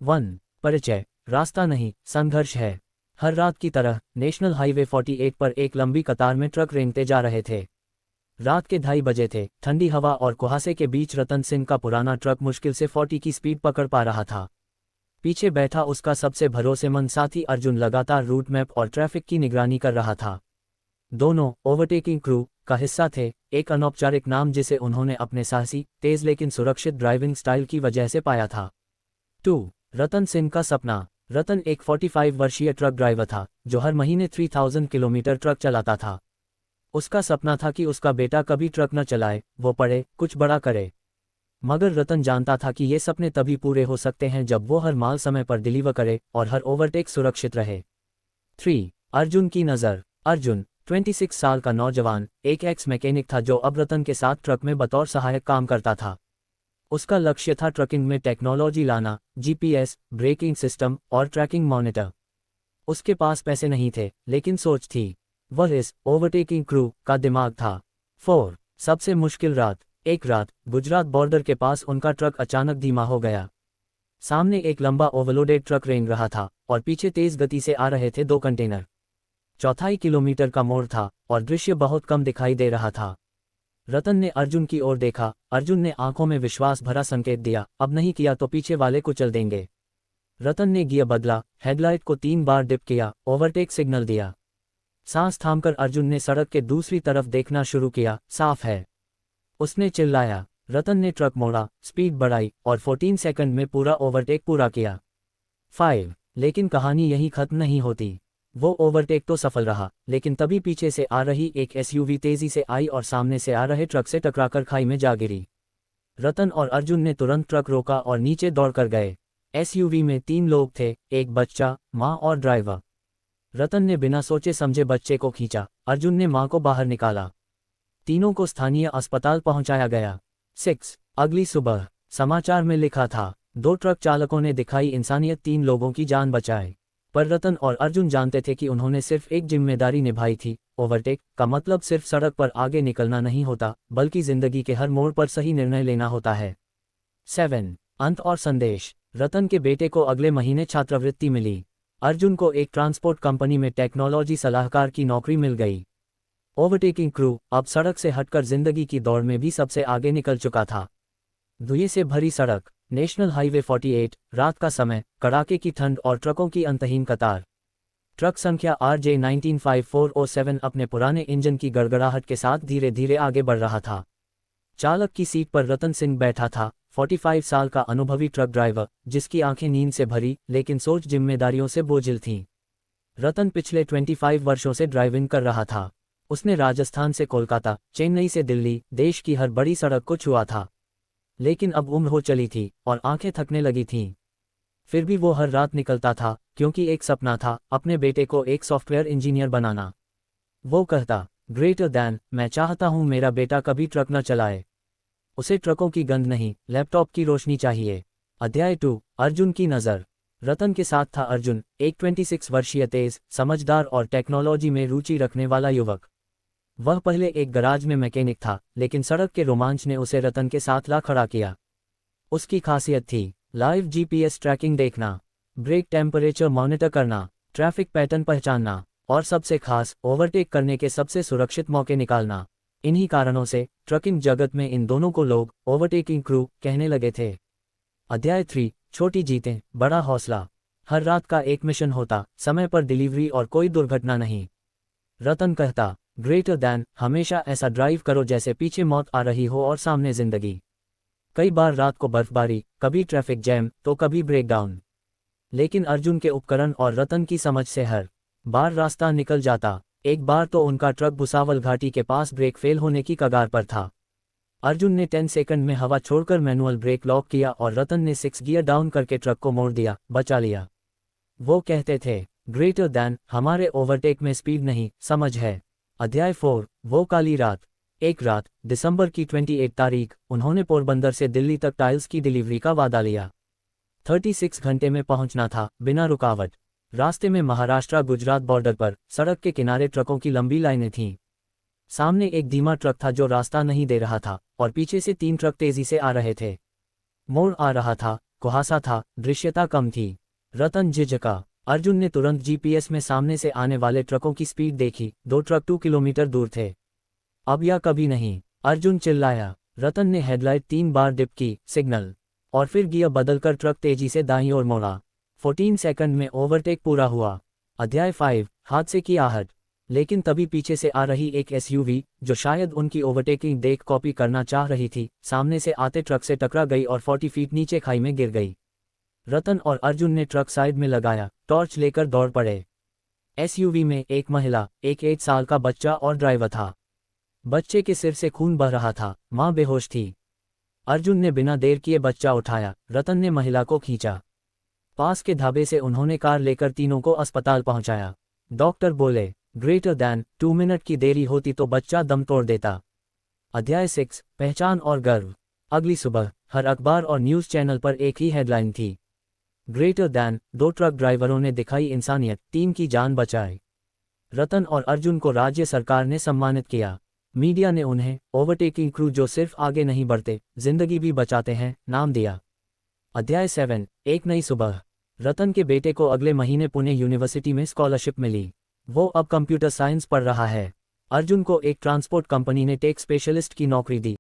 1. परिचय। रास्ता नहीं, संघर्ष है। हर रात की तरह नेशनल हाईवे 48 पर एक लंबी कतार में ट्रक रेंगते जा रहे थे। रात के 2:30 बजे थे। ठंडी हवा और कुहासे के बीच रतन सिंह का पुराना ट्रक मुश्किल से 40 की स्पीड पकड़ पा रहा था। पीछे बैठा उसका सबसे भरोसेमंद साथी अर्जुन लगातार रूट मैप और ट्रैफिक की निगरानी कर रहा था। दोनों ओवरटेकिंग क्रू का हिस्सा थे, एक अनौपचारिक नाम जिसे उन्होंने अपने साहसी, तेज लेकिन सुरक्षित ड्राइविंग स्टाइल की वजह से पाया था। 2. रतन सिंह का सपना। रतन एक 45 वर्षीय ट्रक ड्राइवर था जो हर महीने 3000 किलोमीटर ट्रक चलाता था। उसका सपना था कि उसका बेटा कभी ट्रक न चलाए, वो पढ़े, कुछ बड़ा करे। मगर रतन जानता था कि ये सपने तभी पूरे हो सकते हैं जब वो हर माल समय पर डिलीवर करे और हर ओवरटेक सुरक्षित रहे। 3. अर्जुन की नज़र। अर्जुन 26 साल का नौजवान एक एक्स मैकेनिक था जो अब रतन के साथ ट्रक में बतौर सहायक काम करता था। उसका लक्ष्य था ट्रकिंग में टेक्नोलॉजी लाना, जीपीएस, ब्रेकिंग सिस्टम और ट्रैकिंग मॉनिटर। उसके पास पैसे नहीं थे, लेकिन सोच थी। वह इस ओवरटेकिंग क्रू का दिमाग था। 4. सबसे मुश्किल रात। एक रात गुजरात बॉर्डर के पास उनका ट्रक अचानक धीमा हो गया। सामने एक लंबा ओवरलोडेड ट्रक रेंग रहा था और पीछे तेज गति से आ रहे थे 2 कंटेनर। 4.5 किलोमीटर का मोड़ था और दृश्य बहुत कम दिखाई दे रहा था। रतन ने अर्जुन की ओर देखा। अर्जुन ने आंखों में विश्वास भरा संकेत दिया, अब नहीं किया तो पीछे वाले कुचल देंगे। रतन ने गियर बदला, हेडलाइट को 3 बार डिप किया, ओवरटेक सिग्नल दिया। सांस थामकर अर्जुन ने सड़क के दूसरी तरफ देखना शुरू किया, साफ है। उसने चिल्लाया। रतन ने ट्रक मोड़ा, स्पीड बढ़ाई और 14 सेकंड में पूरा ओवरटेक पूरा किया। 5. लेकिन कहानी यहीं खत्म नहीं होती। वो ओवरटेक तो सफल रहा, लेकिन तभी पीछे से आ रही एक एसयूवी तेजी से आई और सामने से आ रहे ट्रक से टकराकर खाई में जा गिरी। रतन और अर्जुन ने तुरंत ट्रक रोका और नीचे दौड़कर गए। एसयूवी में 3 लोग थे, एक बच्चा, माँ और ड्राइवर। रतन ने बिना सोचे समझे बच्चे को खींचा, अर्जुन ने माँ को बाहर निकाला। तीनों को स्थानीय अस्पताल पहुंचाया गया। 6. अगली सुबह समाचार में लिखा था, 2 ट्रक चालकों ने दिखाई इंसानियत, 3 लोगों की जान बचाए। पर रतन और अर्जुन जानते थे कि उन्होंने सिर्फ एक जिम्मेदारी निभाई थी। ओवरटेक का मतलब सिर्फ सड़क पर आगे निकलना नहीं होता, बल्कि जिंदगी के हर मोड़ पर सही निर्णय लेना होता है। 7. अंत और संदेश। रतन के बेटे को अगले महीने छात्रवृत्ति मिली। अर्जुन को एक ट्रांसपोर्ट कंपनी में टेक्नोलॉजी सलाहकार की नौकरी मिल गई। ओवरटेकिंग क्रू अब सड़क से हटकर जिंदगी की दौड़ में भी सबसे आगे निकल चुका था। धुएं से भरी सड़क, नेशनल हाईवे 48, रात का समय, कड़ाके की ठंड और ट्रकों की अंतहीन कतार। ट्रक संख्या RJ 195407 अपने पुराने इंजन की गड़गड़ाहट के साथ धीरे धीरे आगे बढ़ रहा था। चालक की सीट पर रतन सिंह बैठा था, 45 साल का अनुभवी ट्रक ड्राइवर, जिसकी आंखें नींद से भरी लेकिन सोच जिम्मेदारियों से बोझिल थीं। रतन पिछले 25 वर्षों से ड्राइविंग कर रहा था। उसने राजस्थान से कोलकाता, चेन्नई से दिल्ली, देश की हर बड़ी सड़क को छुआ था। लेकिन अब उम्र हो चली थी और आंखें थकने लगी थीं। फिर भी वो हर रात निकलता था, क्योंकि एक सपना था, अपने बेटे को एक सॉफ्टवेयर इंजीनियर बनाना। वो कहता, ग्रेटर दैन, मैं चाहता हूं मेरा बेटा कभी ट्रक न चलाए। उसे ट्रकों की गंध नहीं, लैपटॉप की रोशनी चाहिए। अध्याय 2, अर्जुन की नज़र। रतन के साथ था अर्जुन, एक 26 वर्षीय तेज, समझदार और टेक्नोलॉजी में रुचि रखने वाला युवक। वह पहले एक गराज में मैकेनिक था, लेकिन सड़क के रोमांच ने उसे रतन के साथ ला खड़ा किया। उसकी खासियत थी लाइव जीपीएस ट्रैकिंग देखना, ब्रेक टेम्परेचर मॉनिटर करना, ट्रैफिक पैटर्न पहचानना और सबसे खास, ओवरटेक करने के सबसे सुरक्षित मौके निकालना। इन्हीं कारणों से ट्रकिंग जगत में इन दोनों को लोग ओवरटेकिंग क्रू कहने लगे थे। अध्याय 3, छोटी जीतें, बड़ा हौसला। हर रात का एक मिशन होता, समय पर डिलीवरी और कोई दुर्घटना नहीं। रतन कहता, ग्रेटर दैन, हमेशा ऐसा ड्राइव करो जैसे पीछे मौत आ रही हो और सामने जिंदगी। कई बार रात को बर्फबारी, कभी ट्रैफिक जैम तो कभी ब्रेकडाउन। लेकिन अर्जुन के उपकरण और रतन की समझ से हर बार रास्ता निकल जाता। एक बार तो उनका ट्रक भुसावल घाटी के पास ब्रेक फेल होने की कगार पर था। अर्जुन ने 10 सेकंड में हवा छोड़कर मैनुअल ब्रेक लॉक किया और रतन ने 6 गियर डाउन करके ट्रक को मोड़ दिया, बचा लिया। वो कहते थे, ग्रेटर दैन, हमारे ओवरटेक में स्पीड नहीं, समझ है। अध्याय 4, वो काली रात। एक रात, दिसंबर की 28 तारीख, उन्होंने पोरबंदर से दिल्ली तक टाइल्स की डिलीवरी का वादा लिया। 36 घंटे में पहुंचना था, बिना रुकावट। रास्ते में महाराष्ट्र गुजरात बॉर्डर पर सड़क के किनारे ट्रकों की लंबी लाइनें थीं। सामने एक धीमा ट्रक था जो रास्ता नहीं दे रहा था और पीछे से 3 ट्रक तेजी से आ रहे थे। मोड़ आ रहा था, कुहासा था, दृश्यता कम थी। रतन झिझका। अर्जुन ने तुरंत जीपीएस में सामने से आने वाले ट्रकों की स्पीड देखी, 2 ट्रक 2 किलोमीटर दूर थे। अब या कभी नहीं, अर्जुन चिल्लाया। रतन ने हेडलाइट 3 बार डिप की, सिग्नल, और फिर गियर बदलकर ट्रक तेजी से दाईं ओर मोड़ा। 14 सेकंड में ओवरटेक पूरा हुआ। अध्याय 5, हादसे की आहट। लेकिन तभी पीछे से आ रही एक एसयूवी, जो शायद उनकी ओवरटेकिंग देख कॉपी करना चाह रही थी, सामने से आते ट्रक से टकरा गई और 40 फीट नीचे खाई में गिर गई। रतन और अर्जुन ने ट्रक साइड में लगाया, टॉर्च लेकर दौड़ पड़े। एसयूवी में एक महिला, एक 8 साल का बच्चा और ड्राइवर था। बच्चे के सिर से खून बह रहा था, मां बेहोश थी। अर्जुन ने बिना देर किए बच्चा उठाया, रतन ने महिला को खींचा। पास के ढाबे से उन्होंने कार लेकर तीनों को अस्पताल पहुंचाया। डॉक्टर बोले, ग्रेटर दैन 2 मिनट की देरी होती तो बच्चा दम तोड़ देता। अध्याय 6, पहचान और गर्व। अगली सुबह हर अखबार और न्यूज़ चैनल पर एक ही हेडलाइन थी, ग्रेटर दैन, 2 ट्रक ड्राइवरों ने दिखाई इंसानियत, 3 की जान बचाई। रतन और अर्जुन को राज्य सरकार ने सम्मानित किया। मीडिया ने उन्हें ओवरटेकिंग क्रू जो सिर्फ आगे नहीं बढ़ते, जिंदगी भी बचाते हैं, नाम दिया। अध्याय 7, एक नई सुबह। रतन के बेटे को अगले महीने पुणे यूनिवर्सिटी में स्कॉलरशिप मिली। वो अब कंप्यूटर साइंस पढ़ रहा है। अर्जुन को एक ट्रांसपोर्ट कंपनी ने टेक स्पेशलिस्ट की नौकरी दी।